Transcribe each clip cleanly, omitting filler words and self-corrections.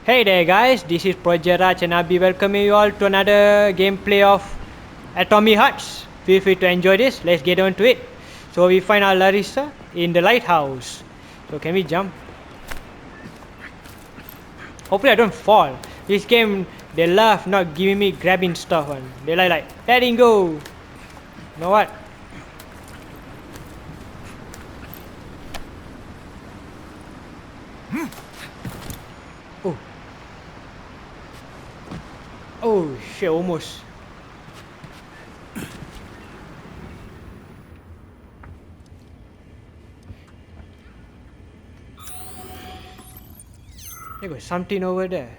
Hey there guys, this is Project Raj and I'll be welcoming you all to another gameplay of Atomic Hearts. Feel free to enjoy this, let's get on to it. So we find our Larissa in the lighthouse. So can we jump? Hopefully I don't fall. This game, they love not giving me grabbing stuff. They like letting go. You know what? Oh. Oh shit, almost. There goes something over there.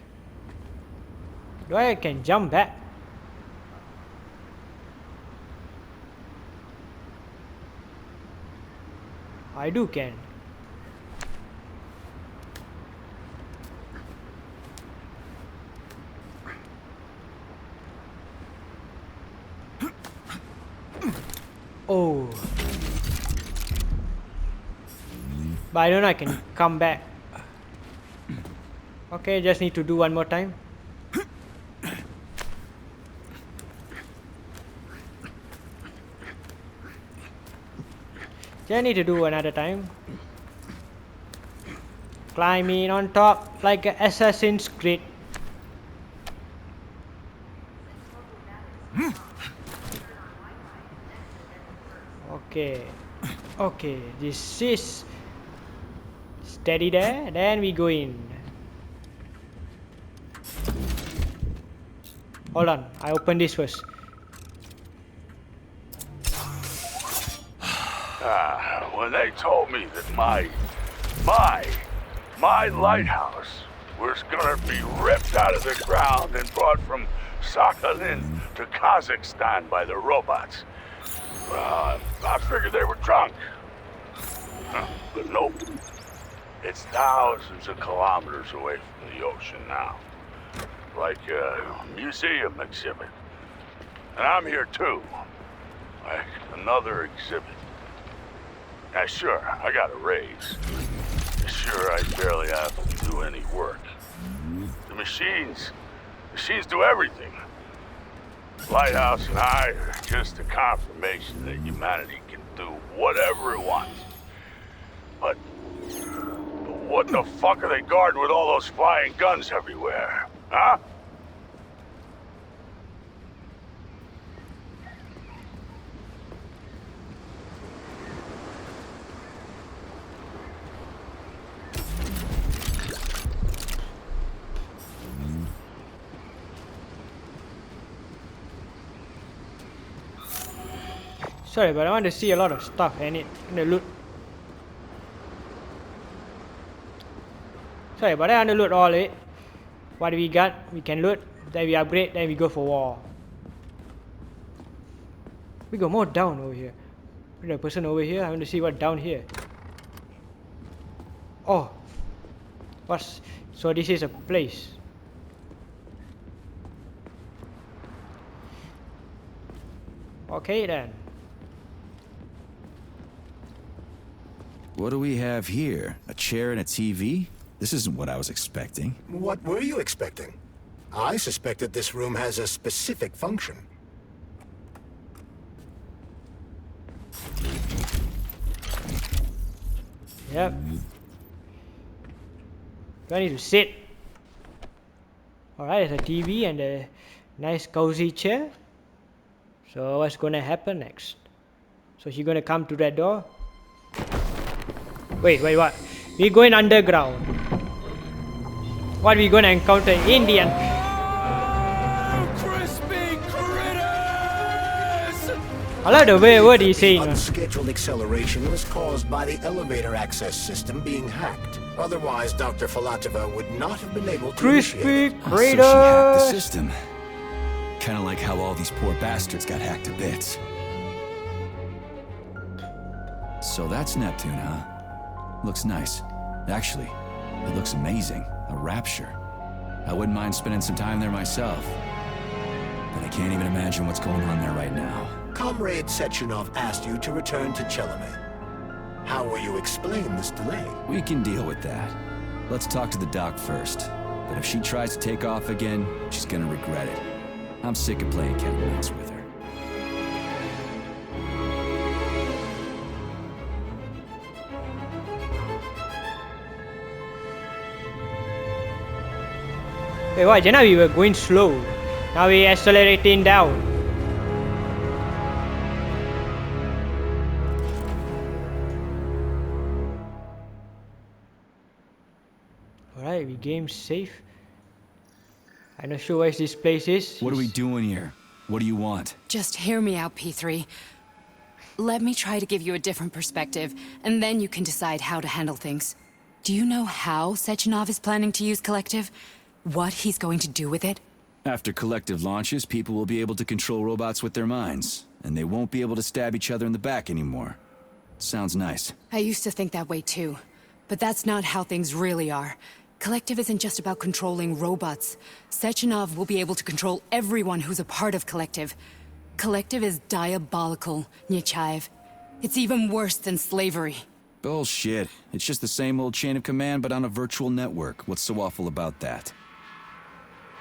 Do I can jump back? I do can. Oh. But I don't know I can come back. Okay, just need to do one more time. Just need to do another time. Climbing on top like an Assassin's Creed. Okay. Okay, this is steady there, then we go in. Hold on, I open this first. When they told me that my lighthouse was gonna be ripped out of the ground and brought from Sakhalin to Kazakhstan by the robots, I figured they were drunk. But nope. It's thousands of kilometers away from the ocean now. Like a museum exhibit. And I'm here too. Like another exhibit. Now sure, I got a raise. Sure, I barely have to do any work. The machines do everything. Lighthouse and I are just a confirmation that humanity can do whatever it wants. But what the fuck are they guarding with all those flying guns everywhere? Huh? Sorry, but I want to see a lot of stuff and it in the loot. Sorry, but I want to loot all it. What we got, we can loot. Then we upgrade, then we go for war. We got more down over here. There's a person over here. I want to see what down here. Oh, what's so? This is a place. Okay then. What do we have here? A chair and a TV? This isn't what I was expecting. What were you expecting? I suspected this room has a specific function. Yep. Do I need to sit? Alright, there's a TV and a nice cozy chair. So what's gonna happen next? So she's gonna come to that door? Wait, what? We're going underground. What we gonna encounter? Indian. Crispy critters! I like the way what he's saying. Unscheduled acceleration was caused by the elevator access system being hacked. Otherwise, Dr. Filatova would not have been able to Crispy initiate it. So she hacked the critters. system. Kind of like how all these poor bastards got hacked to bits. So that's Neptune, huh? Looks nice. Actually, it looks amazing. A rapture. I wouldn't mind spending some time there myself. But I can't even imagine what's going on there right now. Comrade Sechenov asked you to return to Chelome. How will you explain this delay? We can deal with that. Let's talk to the doc first. But if she tries to take off again, she's gonna regret it. I'm sick of playing cat and mouse with her. Wait, what? Just now we were going slow. Now we accelerating down. Alright, we game safe. I'm not sure where this place is. What are we doing here? What do you want? Just hear me out, P-3. Let me try to give you a different perspective, and then you can decide how to handle things. Do you know how Sechenov is planning to use Collective? What he's going to do with it? After Collective launches, people will be able to control robots with their minds, and they won't be able to stab each other in the back anymore. Sounds nice. I used to think that way too, but that's not how things really are. Collective isn't just about controlling robots. Sechenov will be able to control everyone who's a part of Collective. Collective is diabolical, Nechayev. It's even worse than slavery. Bullshit. It's just the same old chain of command, but on a virtual network. What's so awful about that?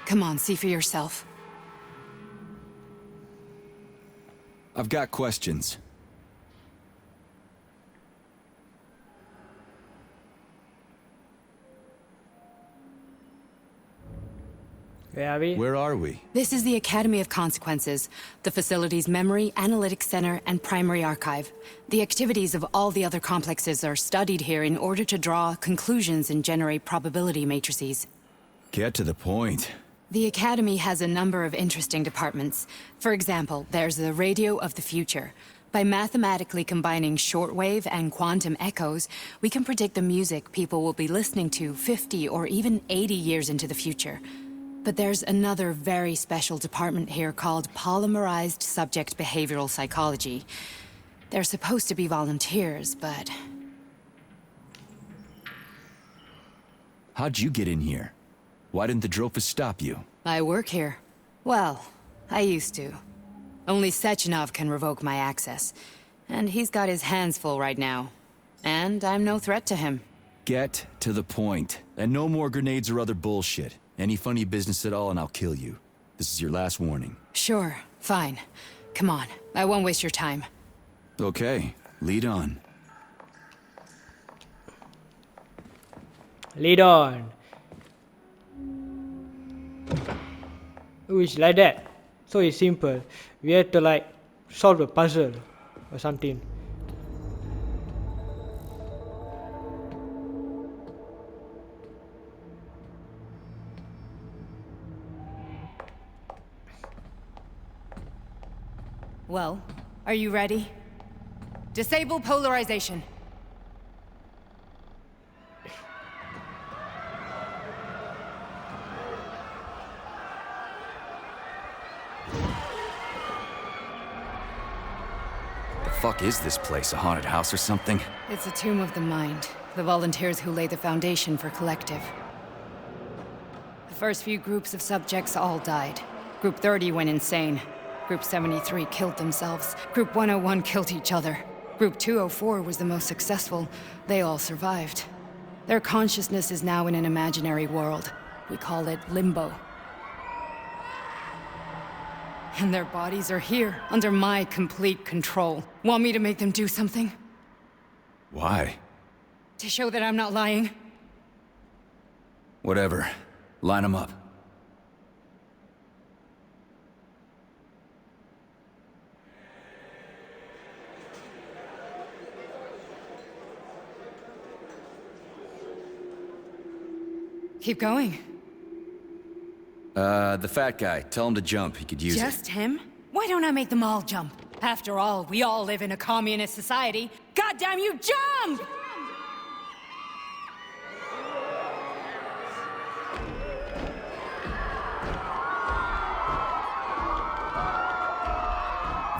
Come on, see for yourself. I've got questions. Where are we? Where are we? This is the Academy of Consequences, the facility's memory, analytics center, and primary archive. The activities of all the other complexes are studied here in order to draw conclusions and generate probability matrices. Get to the point. The Academy has a number of interesting departments. For example, there's the Radio of the Future. By mathematically combining shortwave and quantum echoes, we can predict the music people will be listening to 50 or even 80 years into the future. But there's another very special department here called Polymerized Subject Behavioral Psychology. They're supposed to be volunteers, but... How'd you get in here? Why didn't the Drofus stop you? I work here. Well, I used to. Only Sechenov can revoke my access. And he's got his hands full right now. And I'm no threat to him. Get to the point. And no more grenades or other bullshit. Any funny business at all and I'll kill you. This is your last warning. Sure, fine. Come on, I won't waste your time. Okay, lead on. Lead on. Oh, it's like that. So it's simple. We have to like solve a puzzle or something. Well, are you ready? Disable polarization. The fuck is this place? A haunted house or something? It's a tomb of the mind. The volunteers who lay the foundation for Collective. The first few groups of subjects all died. Group 30 went insane. Group 73 killed themselves. Group 101 killed each other. Group 204 was the most successful. They all survived. Their consciousness is now in an imaginary world. We call it Limbo. And their bodies are here, under my complete control. Want me to make them do something? Why? To show that I'm not lying? Whatever. Line them up. Keep going. The fat guy. Tell him to jump. He could use it. Just him? Why don't I make them all jump? After all, we all live in a communist society. Goddamn you, jump!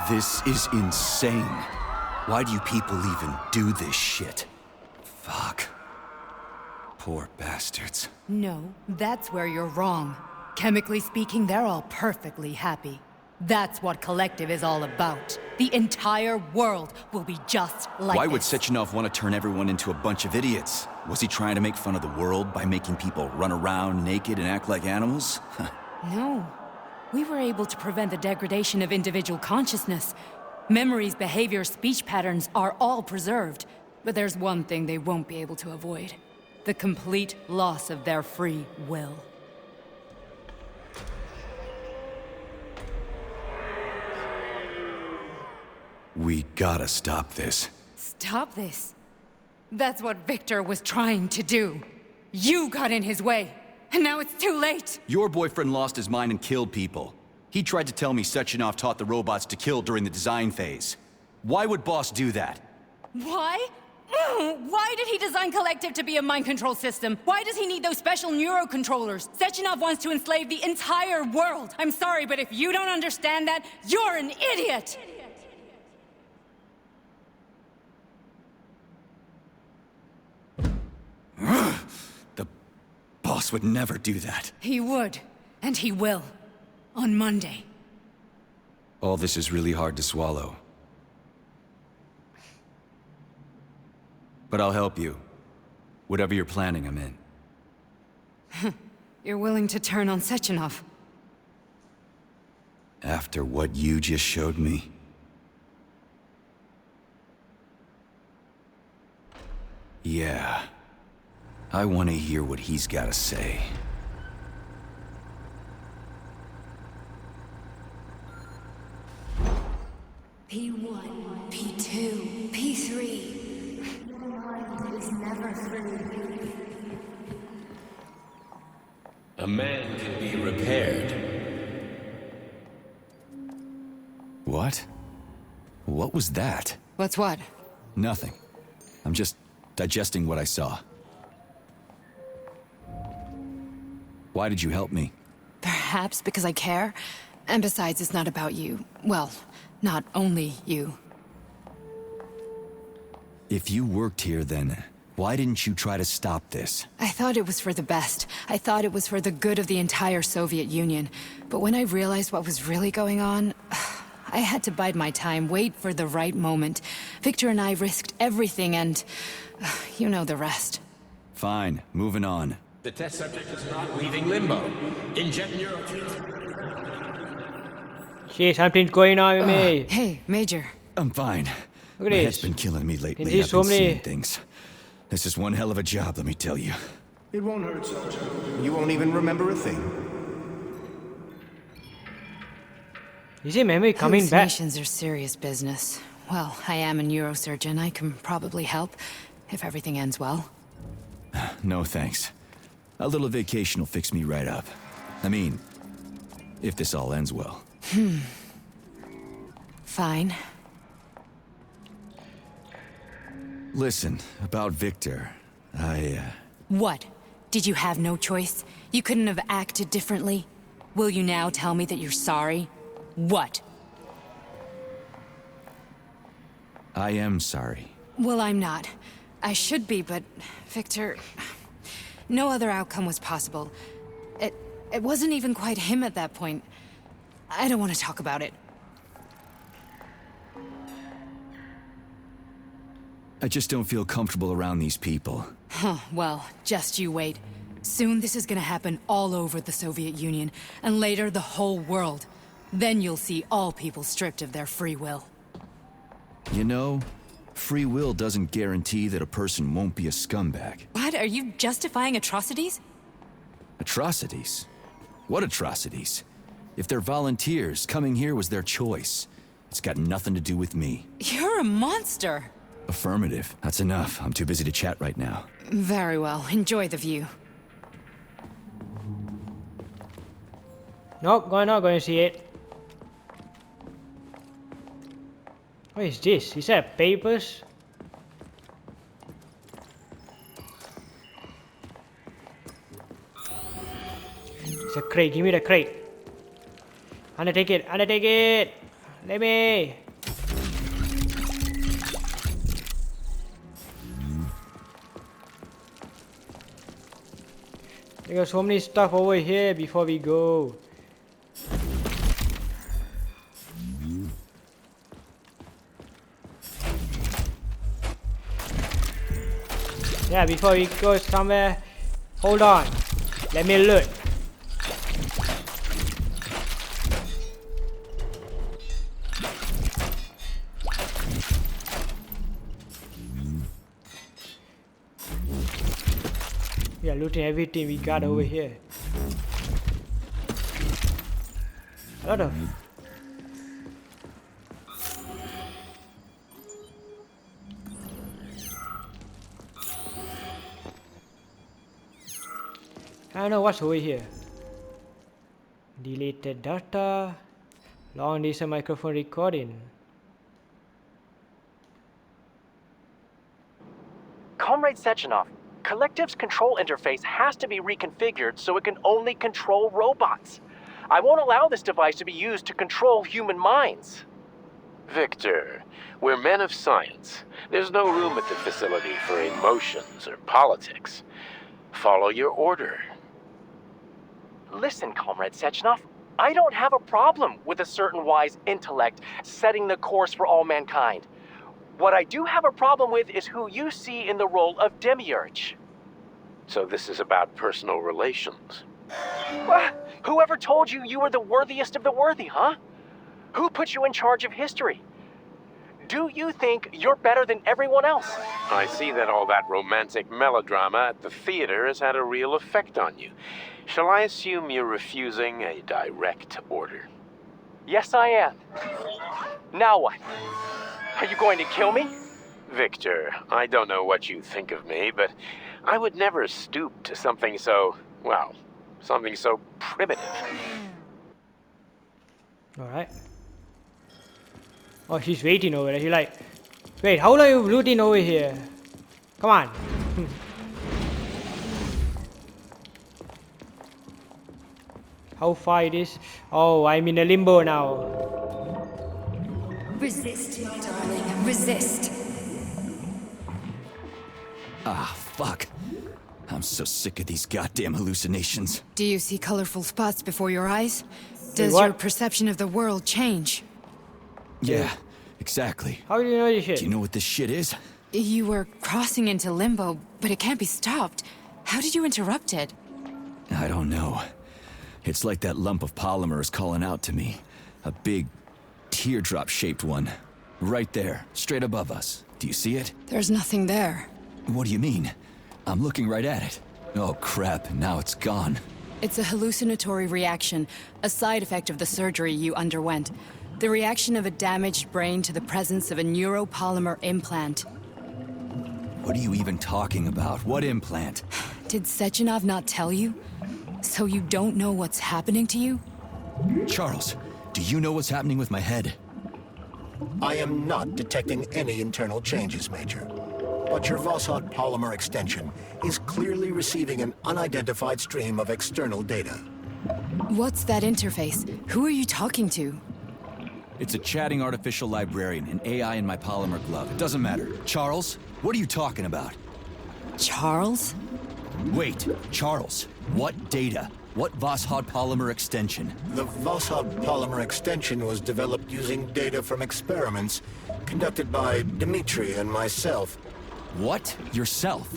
This is insane. Why do you people even do this shit? Fuck. Poor bastards. No, that's where you're wrong. Chemically speaking, they're all perfectly happy. That's what Collective is all about. The entire world will be just like Why would this. Sechenov want to turn everyone into a bunch of idiots? Was he trying to make fun of the world by making people run around naked and act like animals? No. We were able to prevent the degradation of individual consciousness. Memories, behavior, speech patterns are all preserved. But there's one thing they won't be able to avoid. The complete loss of their free will. We gotta stop this. Stop this. That's what Victor was trying to do. You got in his way, and now it's too late. Your boyfriend lost his mind and killed people. He tried to tell me Sechenov taught the robots to kill during the design phase. Why would Boss do that? Why? Why did he design Collective to be a mind control system? Why does he need those special neurocontrollers? Sechenov wants to enslave the entire world. I'm sorry, but if you don't understand that, you're an idiot! The boss would never do that. He would, and he will. On Monday. All this is really hard to swallow. But I'll help you. Whatever you're planning, I'm in. You're willing to turn on Sechenov? After what you just showed me? Yeah. I want to hear what he's got to say. P1, P2, P3. It was never free. A man can be repaired. What? What was that? What's what? Nothing. I'm just digesting what I saw. Why did you help me? Perhaps because I care. And besides, it's not about you. Well, not only you. If you worked here, then why didn't you try to stop this? I thought it was for the best. I thought it was for the good of the entire Soviet Union. But when I realized what was really going on, I had to bide my time, wait for the right moment. Victor and I risked everything and... you know the rest. Fine, moving on. The test subject is not leaving limbo. Inject neuro... Shit, something's going on with me. Hey, Major. I'm fine. Look at My this. head's been killing me lately. Can see I've so been many- seeing things. This is one hell of a job, let me tell you. It won't hurt, Soldier. You won't even remember a thing. Is his memory coming back? Hallucinations are serious business. Well, I am a neurosurgeon. I can probably help, if everything ends well. No thanks. A little vacation will fix me right up. I mean, if this all ends well. Fine. Listen, about Victor, What? Did you have no choice? You couldn't have acted differently? Will you now tell me that you're sorry? What? I am sorry. Well, I'm not. I should be, but... Victor... No other outcome was possible. It wasn't even quite him at that point. I don't want to talk about it. I just don't feel comfortable around these people. Huh, well, just you wait. Soon this is gonna happen all over the Soviet Union, and later the whole world. Then you'll see all people stripped of their free will. You know, free will doesn't guarantee that a person won't be a scumbag. What? Are you justifying atrocities? Atrocities? What atrocities? If they're volunteers, coming here was their choice. It's got nothing to do with me. You're a monster! Affirmative. That's enough. I'm too busy to chat right now. Very well. Enjoy the view. Nope, we're not going to see it. What is this? Is that papers? It's a crate. Give me the crate. Undertake it. Undertake it. Let me. There got so many stuff over here before we go. Yeah, before we go somewhere, hold on. Let me look. We are looting everything we got over here. A lot of. I don't know what's over here. Deleted data. Long distance microphone recording. Comrade Sechenov, Collective's control interface has to be reconfigured so it can only control robots. I won't allow this device to be used to control human minds. Victor, we're men of science. There's no room at the facility for emotions or politics. Follow your order. Listen, Comrade Sechenov, I don't have a problem with a certain wise intellect setting the course for all mankind. What I do have a problem with is who you see in the role of Demiurge. So this is about personal relations. Whoever told you you were the worthiest of the worthy, huh? Who put you in charge of history? Do you think you're better than everyone else? I see that all that romantic melodrama at the theater has had a real effect on you. Shall I assume you're refusing a direct order? Yes, I am. Now what? Are you going to kill me? Victor, I don't know what you think of me, but I would never stoop to something so, well, something so primitive. Alright. Oh, she's waiting over there. She's like, wait, how long are you looting over here? Come on. How far it is? Oh, I'm in a limbo now. Resist, my darling. Resist. Ah, fuck. I'm so sick of these goddamn hallucinations. Do you see colorful spots before your eyes? Does what? your perception of the world change? Yeah, exactly. How do you know this shit? Do you know what this shit is? You were crossing into limbo, but it can't be stopped. How did you interrupt it? I don't know. It's like that lump of polymer is calling out to me. A big, teardrop-shaped one. Right there, straight above us. Do you see it? There's nothing there. What do you mean? I'm looking right at it. Oh crap, now it's gone. It's a hallucinatory reaction, a side effect of the surgery you underwent. The reaction of a damaged brain to the presence of a neuropolymer implant. What are you even talking about? What implant? Did Sechenov not tell you? So you don't know what's happening to you? Charles, do you know what's happening with my head? I am not detecting any internal changes, Major. But your Vossot polymer extension is clearly receiving an unidentified stream of external data. What's that interface? Who are you talking to? It's a chatting artificial librarian, an AI in my Polymer Glove. It doesn't matter. Charles, what are you talking about? Charles? Wait, Charles, what data? What Vossot polymer extension? The Vossot polymer extension was developed using data from experiments conducted by Dmitri and myself. What? Yourself?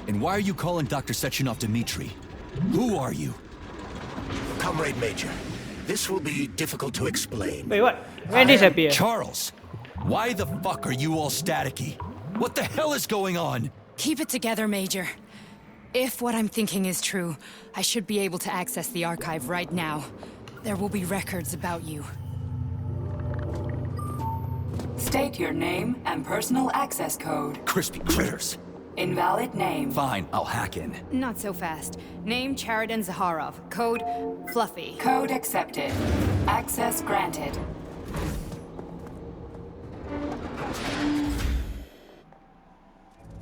And why are you calling Dr. Sechenov Dmitri? Who are you? Comrade Major, this will be difficult to explain. Wait, what? When disappear? Charles, why the fuck are you all staticky? What the hell is going on? Keep it together, Major. If what I'm thinking is true, I should be able to access the archive right now. There will be records about you. State your name and personal access code. Crispy critters. Invalid name. Fine, I'll hack in. Not so fast. Name Chariton Zaharov. Code Fluffy. Code accepted. Access granted.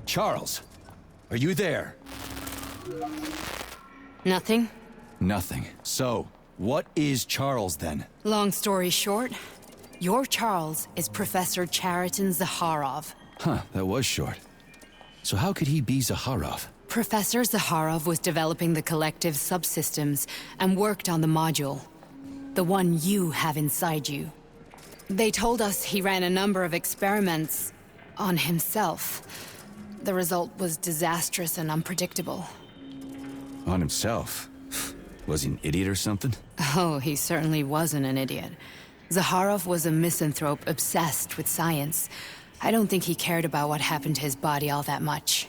Charles, are you there? Nothing? Nothing. So, what is Charles then? Long story short, your Charles is Professor Chariton Zaharov. Huh, that was short. So how could he be Zaharov? Professor Zaharov was developing the collective subsystems and worked on the module. The one you have inside you. They told us he ran a number of experiments on himself. The result was disastrous and unpredictable. On himself? Was he an idiot or something? Oh, he certainly wasn't an idiot. Zaharov was a misanthrope obsessed with science. I don't think he cared about what happened to his body all that much.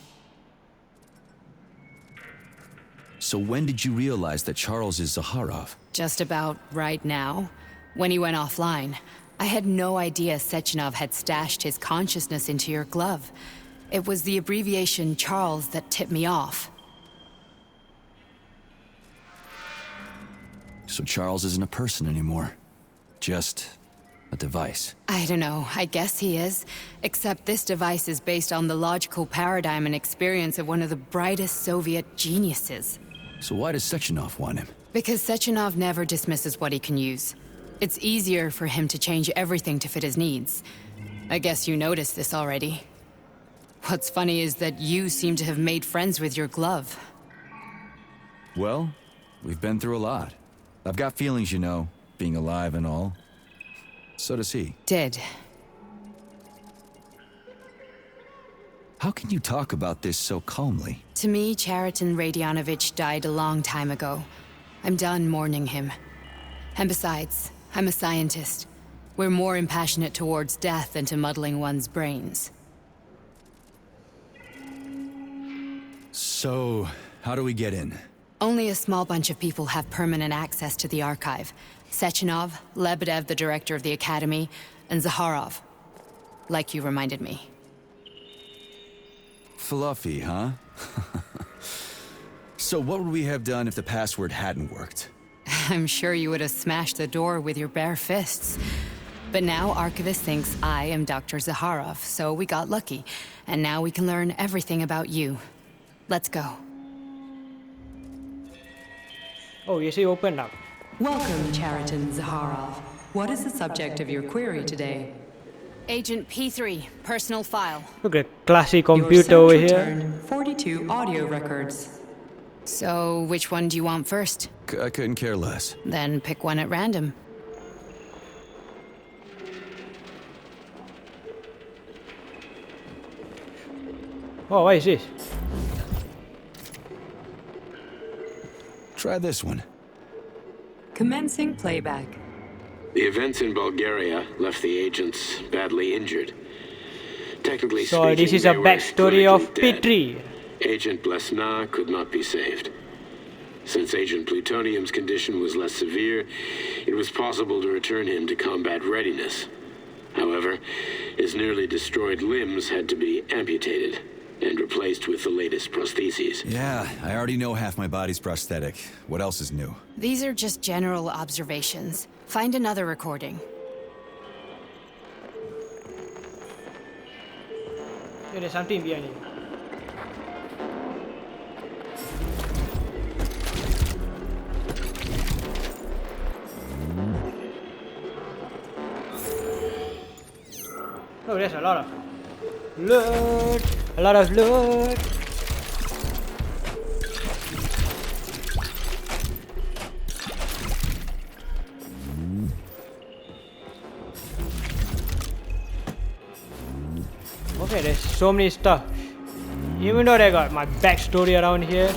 So when did you realize that Charles is Zaharov? Just about right now. When he went offline. I had no idea Sechenov had stashed his consciousness into your glove. It was the abbreviation Charles that tipped me off. So Charles isn't a person anymore. Just a device. I don't know, I guess he is. Except this device is based on the logical paradigm and experience of one of the brightest Soviet geniuses. So why does Sechenov want him? Because Sechenov never dismisses what he can use. It's easier for him to change everything to fit his needs. I guess you noticed this already. What's funny is that you seem to have made friends with your glove. Well, we've been through a lot. I've got feelings, you know, being alive and all. So does he. Did. How can you talk about this so calmly? To me, Chariton Radionovich died a long time ago. I'm done mourning him. And besides, I'm a scientist. We're more impassionate towards death than to muddling one's brains. So, how do we get in? Only a small bunch of people have permanent access to the archive. Sechenov, Lebedev, the director of the academy, and Zaharov. Like you reminded me. Fluffy, huh? So what would we have done if the password hadn't worked? I'm sure you would have smashed the door with your bare fists. But now Archivist thinks I am Dr. Zaharov, so we got lucky. And now we can learn everything about you. Let's go. Oh, you see, opened up. Welcome, Chariton Zaharov. What is the subject of your query today? Agent P-3, personal file. Look at classic Your computer search over here. returned 42 audio records. So, which one do you want first? I couldn't care less. Then pick one at random. Oh, what is this? Try this one. Commencing playback. The events in Bulgaria left the agents badly injured. Technically So speaking, this is a they were backstory of clinically dead. P-3. Agent Blesna could not be saved. Since Agent Plutonium's condition was less severe, it was possible to return him to combat readiness. However, his nearly destroyed limbs had to be amputated and replaced with the latest prostheses. Yeah, I already know half my body's prosthetic. What else is new? These are just general observations. Find another recording. There's something behind it. Oh, there's a lot of loot. A lot of loot. Okay, there's so many stuff. Even though they got my backstory around here.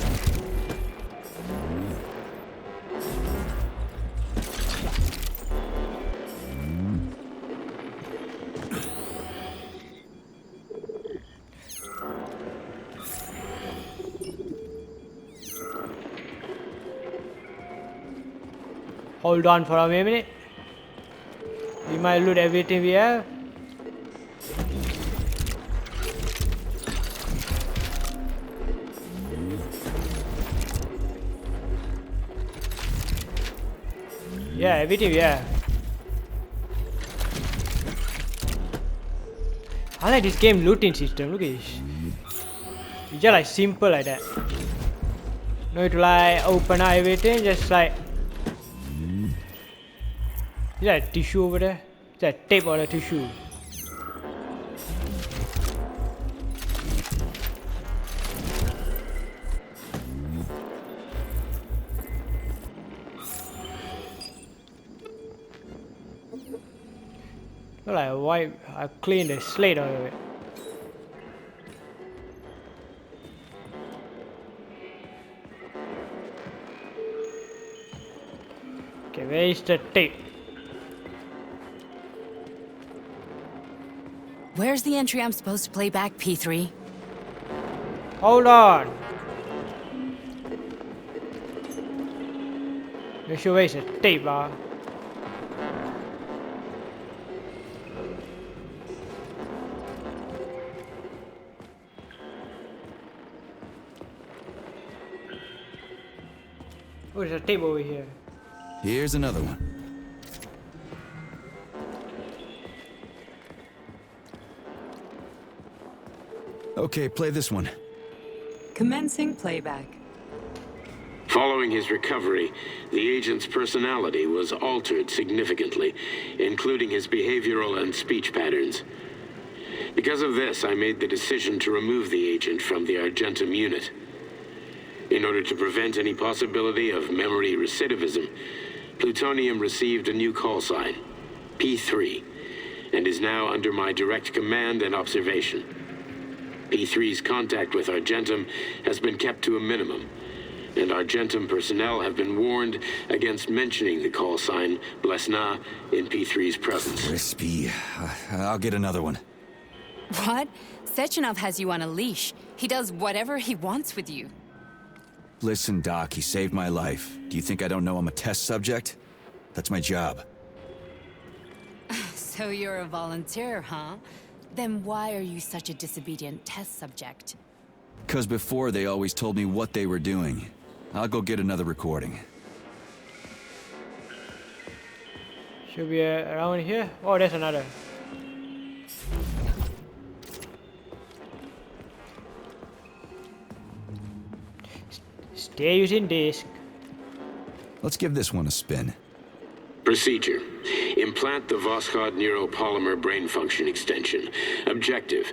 Hold on for a minute. We might loot everything we have. Yeah, everything we have. I like this game looting system. Look at this. It's just like simple like that. No need to like open up everything, just like. Is that a tissue over there? Is that tape or a tissue? Like wipe, I clean the slate out of it. Okay, where is the tape? Where's the entry I'm supposed to play back, P-3? Hold on. Make sure where is the tape, Oh, there's a tape over here. Here's another one. Okay, play this one. Commencing playback. Following his recovery, the agent's personality was altered significantly, including his behavioral and speech patterns. Because of this, I made the decision to remove the agent from the Argentum unit. In order to prevent any possibility of memory recidivism, Plutonium received a new call sign, P-3, and is now under my direct command and observation. P-3's contact with Argentum has been kept to a minimum, and Argentum personnel have been warned against mentioning the call sign Blesna in P-3's presence. Crispy. I'll get another one. What? Sechenov has you on a leash. He does whatever he wants with you. Listen, Doc, he saved my life. Do you think I don't know I'm a test subject? That's my job. So you're a volunteer, huh? Then why are you such a disobedient test subject? 'Cause before they always told me what they were doing. I'll go get another recording. Should be around here. Oh, there's another. Stay using disk. Let's give this one a spin. Procedure. Implant the Voskhod neuropolymer brain function extension. Objective.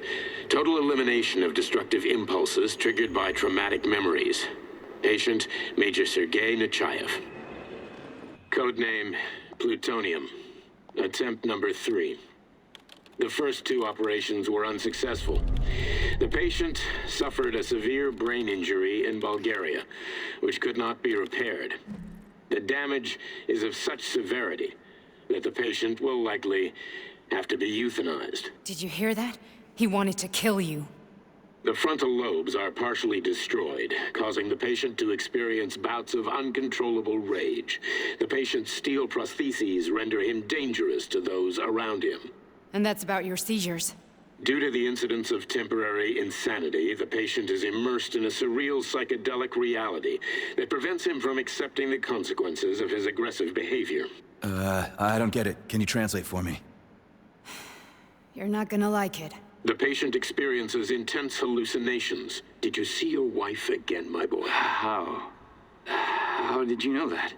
Total elimination of destructive impulses triggered by traumatic memories. Patient, Major Sergei Nechayev. Codename, Plutonium. Attempt number 3. The first 2 operations were unsuccessful. The patient suffered a severe brain injury in Bulgaria, which could not be repaired. The damage is of such severity that the patient will likely have to be euthanized. Did you hear that? He wanted to kill you. The frontal lobes are partially destroyed, causing the patient to experience bouts of uncontrollable rage. The patient's steel prostheses render him dangerous to those around him. And that's about your seizures. Due to the incidence of temporary insanity, the patient is immersed in a surreal psychedelic reality that prevents him from accepting the consequences of his aggressive behavior. I don't get it. Can you translate for me? You're not gonna like it. The patient experiences intense hallucinations. Did you see your wife again, my boy? How? How did you know that?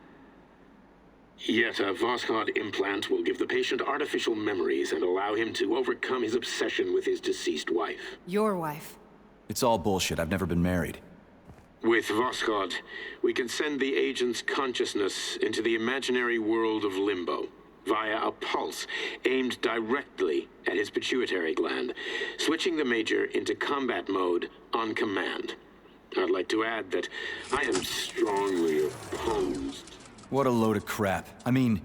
Yet a Voskhod implant will give the patient artificial memories and allow him to overcome his obsession with his deceased wife. Your wife. It's all bullshit. I've never been married. With Voskhod, we can send the agent's consciousness into the imaginary world of limbo via a pulse aimed directly at his pituitary gland, switching the Major into combat mode on command. I'd like to add that I am strongly opposed. What a load of crap. I mean,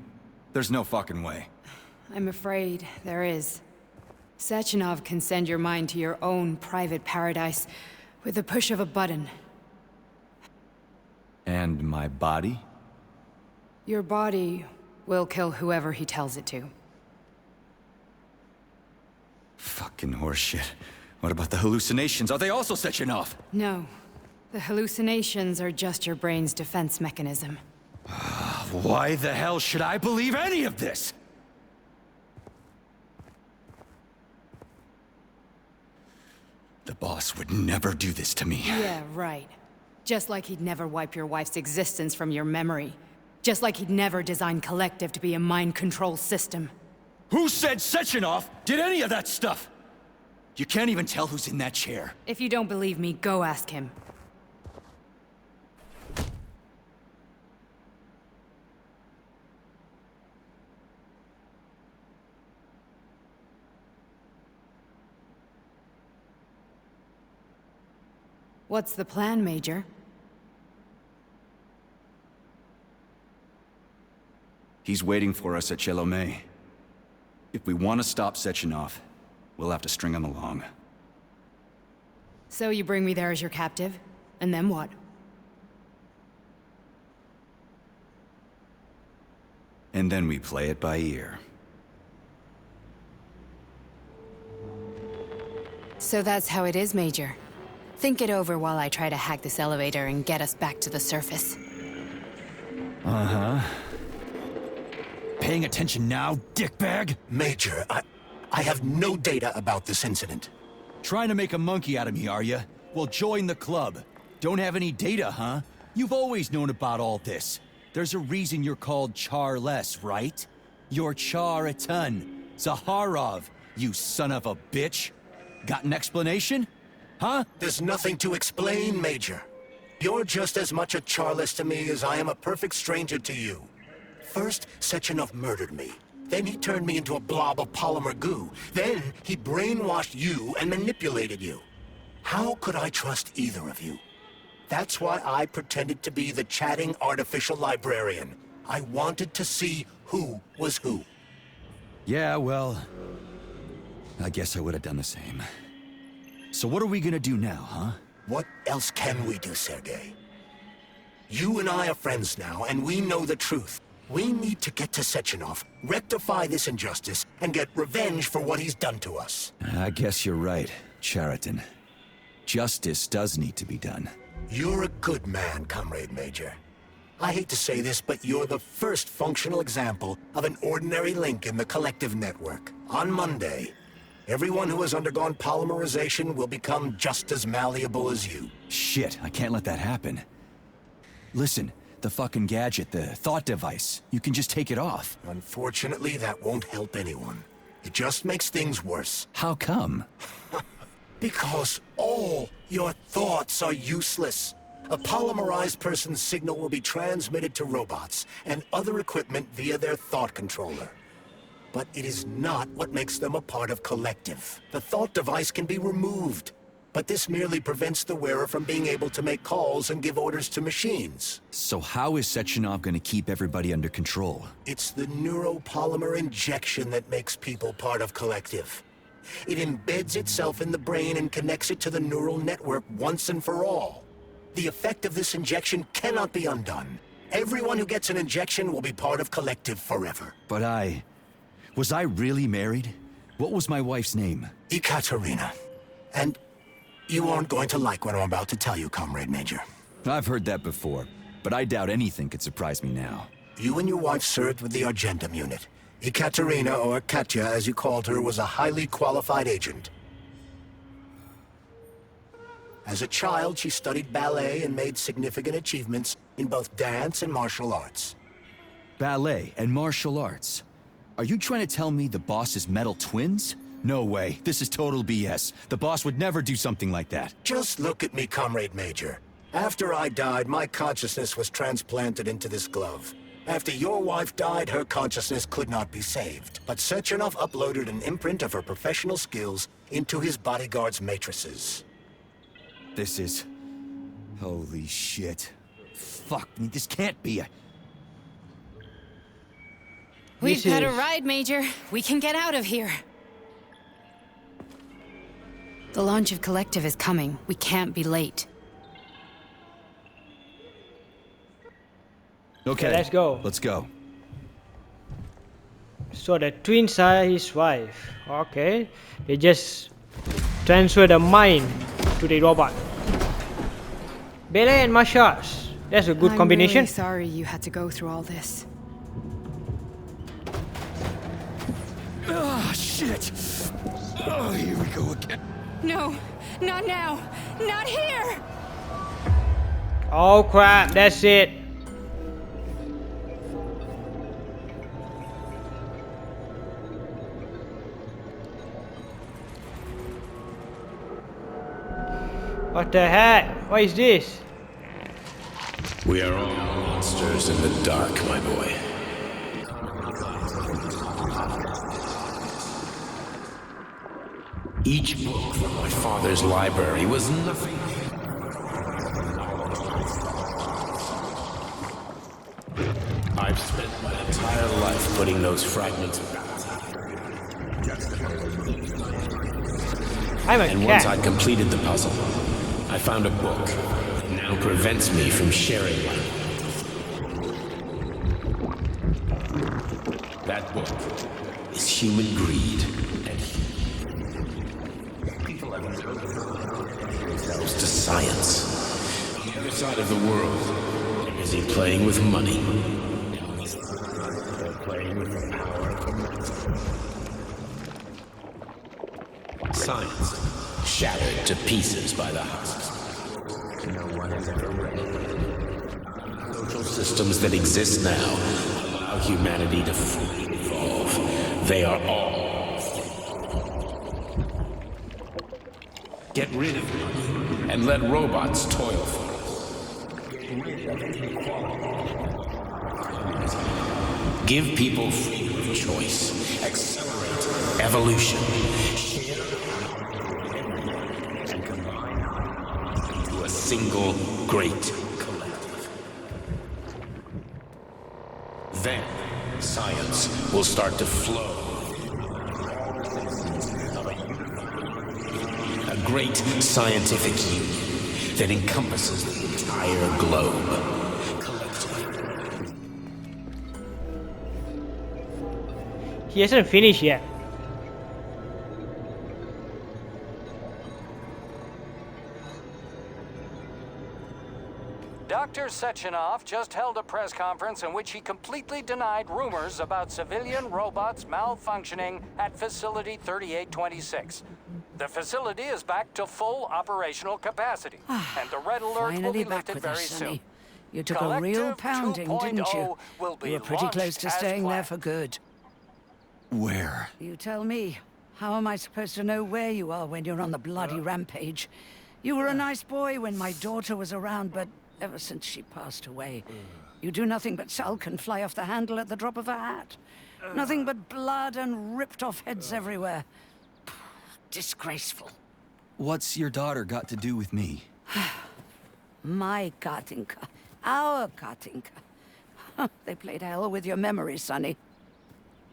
there's no fucking way. I'm afraid there is. Sechenov can send your mind to your own private paradise with the push of a button. And my body? Your body will kill whoever he tells it to. Fucking horseshit. What about the hallucinations? Are they also Sechenov? No. The hallucinations are just your brain's defense mechanism. Why the hell should I believe any of this? The boss would never do this to me. Yeah, right. Just like he'd never wipe your wife's existence from your memory. Just like he'd never design Collective to be a mind control system. Who said Sechenov did any of that stuff? You can't even tell who's in that chair. If you don't believe me, go ask him. What's the plan, Major? He's waiting for us at Chelomey. If we want to stop Sechenov, we'll have to string him along. So you bring me there as your captive? And then what? And then we play it by ear. So that's how it is, Major. Think it over while I try to hack this elevator and get us back to the surface. Uh-huh. Paying attention now, dickbag? Major, I have no data about this incident. Trying to make a monkey out of me, are you? Well, join the club. Don't have any data, huh? You've always known about all this. There's a reason you're called Charless, right? You're Char-a-ton. Zaharov, you son of a bitch. Got an explanation? Huh? There's nothing to explain, Major. You're just as much a Charless to me as I am a perfect stranger to you. First, Sechenov murdered me. Then he turned me into a blob of polymer goo. Then he brainwashed you and manipulated you. How could I trust either of you? That's why I pretended to be the chatting artificial librarian. I wanted to see who was who. Yeah, well, I guess I would have done the same. So what are we gonna do now, huh? What else can we do, Sergei? You and I are friends now, and we know the truth. We need to get to Sechenov, rectify this injustice, and get revenge for what he's done to us. I guess you're right, Chariton. Justice does need to be done. You're a good man, Comrade Major. I hate to say this, but you're the first functional example of an ordinary link in the collective network. On Monday, everyone who has undergone polymerization will become just as malleable as you. Shit, I can't let that happen. Listen, the fucking gadget, the thought device, you can just take it off. Unfortunately, that won't help anyone. It just makes things worse. How come? Because all your thoughts are useless. A polymerized person's signal will be transmitted to robots and other equipment via their thought controller. But it is not what makes them a part of collective. The thought device can be removed, but this merely prevents the wearer from being able to make calls and give orders to machines. So how is Sechenov gonna keep everybody under control? It's the neuropolymer injection that makes people part of collective. It embeds itself in the brain and connects it to the neural network once and for all. The effect of this injection cannot be undone. Everyone who gets an injection will be part of collective forever. But was I really married? What was my wife's name? Ekaterina. And you aren't going to like what I'm about to tell you, Comrade Major. I've heard that before, but I doubt anything could surprise me now. You and your wife served with the Argentum unit. Ekaterina, or Katya as you called her, was a highly qualified agent. As a child, she studied ballet and made significant achievements in both dance and martial arts. Ballet and martial arts? Are you trying to tell me the boss is metal twins? No way. This is total BS. The boss would never do something like that. Just look at me, Comrade Major. After I died, my consciousness was transplanted into this glove. After your wife died, her consciousness could not be saved. But Sechenov uploaded an imprint of her professional skills into his bodyguard's matrices. This is... holy shit. Fuck me, this can't be a... We've got a ride, Major. We can get out of here. The launch of Collective is coming. We can't be late. Okay, let's go. Let's go. So the twins are his wife. Okay. They just transfer the mind to the robot. Ballet and martial arts. That's a good combination. I'm really sorry you had to go through all this. Ah, shit! Oh, here we go again. No, not now. Not here! Oh crap, that's it. What the heck? What is this? We are all monsters in the dark, my boy. Each book from my father's library was nothing. I've spent my entire life putting those fragments back. I'm a And cat. once I'd completed the puzzle, I found a book that now prevents me from sharing one. That book is Human Greed and people have themselves to science. On the other side of the world, they're busy playing with money. They're playing with the power. Science shattered to pieces by the husks. No one has ever read it. Social systems that exist now allow humanity to fully evolve. They are all. Get rid of money and let robots toil for us. Give people freedom of choice. Accelerate evolution. And combine into a single great collective. Then science will start to flow. A great scientific union that encompasses the entire globe. He hasn't finished yet. Dr. Sechenov just held a press conference in which he completely denied rumors about civilian robots malfunctioning at Facility 3826. The facility is back to full operational capacity, and the red alert will be lifted very soon. You took a real pounding, didn't you? You were pretty close to staying there for good. Where? You tell me. How am I supposed to know where you are when you're on the bloody rampage? You were a nice boy when my daughter was around, but ever since she passed away, you do nothing but sulk and fly off the handle at the drop of a hat. Nothing but blood and ripped off heads everywhere. Disgraceful. What's your daughter got to do with me? My Katinka. Our Katinka. They played hell with your memory, Sonny.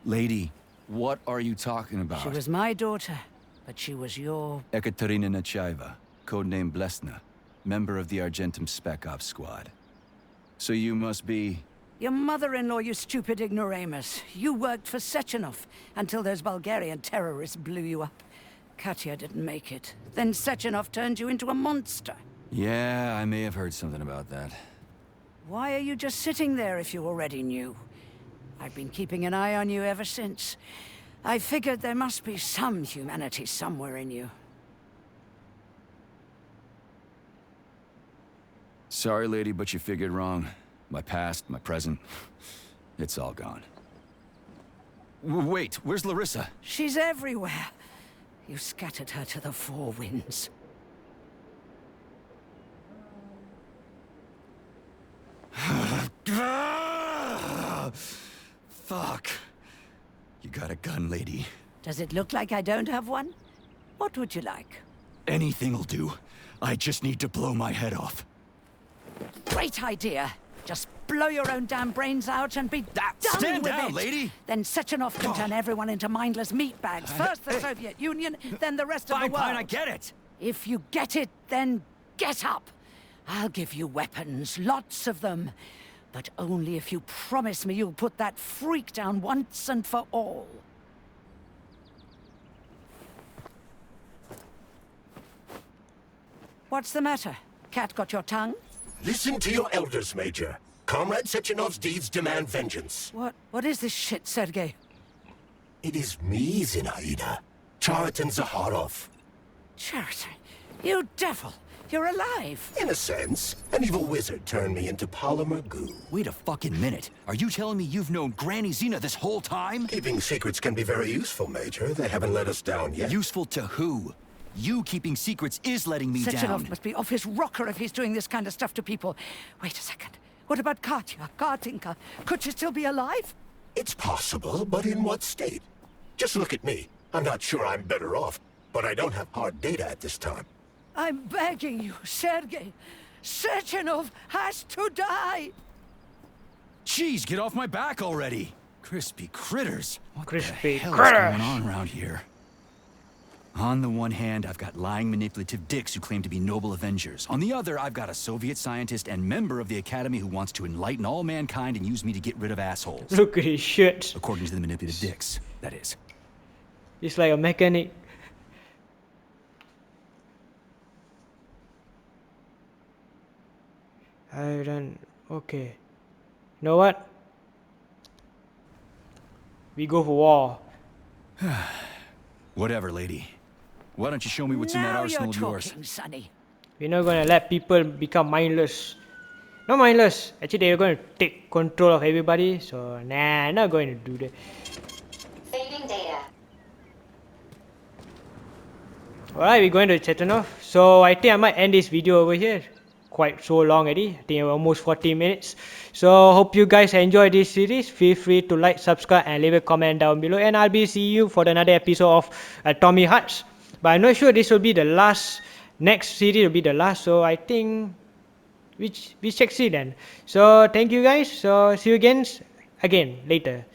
Lady, what are you talking about? She was my daughter, but she was your... Ekaterina Nechaeva, codename Blesna, member of the Argentum Spec Ops squad. So you must be... Your mother-in-law, you stupid ignoramus. You worked for Sechenov until those Bulgarian terrorists blew you up. Katya didn't make it. Then Sechenov turned you into a monster. Yeah, I may have heard something about that. Why are you just sitting there if you already knew? I've been keeping an eye on you ever since. I figured there must be some humanity somewhere in you. Sorry, lady, but you figured wrong. My past, my present, it's all gone. Wait, where's Larissa? She's everywhere. You scattered her to the four winds. Fuck. You got a gun, lady. Does it look like I don't have one? What would you like? Anything'll do. I just need to blow my head off. Great idea. Just blow your own damn brains out and be done Stand with down, it. lady. Then Sechenov can turn everyone into mindless meatbags. First the Soviet Union, then the rest of the world. Fine, I get it. If you get it, then get up. I'll give you weapons, lots of them. But only if you promise me you'll put that freak down once and for all. What's the matter? Cat got your tongue? Listen to your elders, Major. Comrade Sechenov's deeds demand vengeance. What is this shit, Sergei? It is me, Zinaida. Chariton Zaharov. Chariton? You devil! You're alive! In a sense, an evil wizard turned me into polymer goo. Wait a fucking minute. Are you telling me you've known Granny Zena this whole time? Keeping secrets can be very useful, Major. They haven't let us down yet. Useful to who? You keeping secrets is letting me Sechenov down. must be off his rocker if he's doing this kind of stuff to people. Wait a second. What about Katya, Katinka? Could she still be alive? It's possible, but in what state? Just look at me. I'm not sure I'm better off, but I don't have hard data at this time. I'm begging you, Sergei. Sechenov has to die! Jeez, get off my back already! Crispy critters! What Crispy the hell critters. is going on around here? On the one hand, I've got lying manipulative dicks who claim to be noble avengers. On the other, I've got a Soviet scientist and member of the Academy who wants to enlighten all mankind and use me to get rid of assholes. Look at his shirt. According to the manipulative dicks, that is. It's like a mechanic. Iron. Okay. You know what? We go for war. Whatever, lady. Why don't you show me what's in that arsenal of yours? Sonny. We're not gonna let people become mindless. Not mindless. Actually, they're going to take control of everybody. So, nah, I'm not going to do that. Saving data. Alright, we're going to Chetanov. So, I think I might end this video over here. Quite so long already. I think almost 40 minutes. So, hope you guys enjoyed this series. Feel free to like, subscribe, and leave a comment down below. And I'll be seeing you for another episode of Atomic Hearts. But I'm not sure this will be the last. Next series will be the last. So, I think we check see then. So, thank you guys. So, see you again later.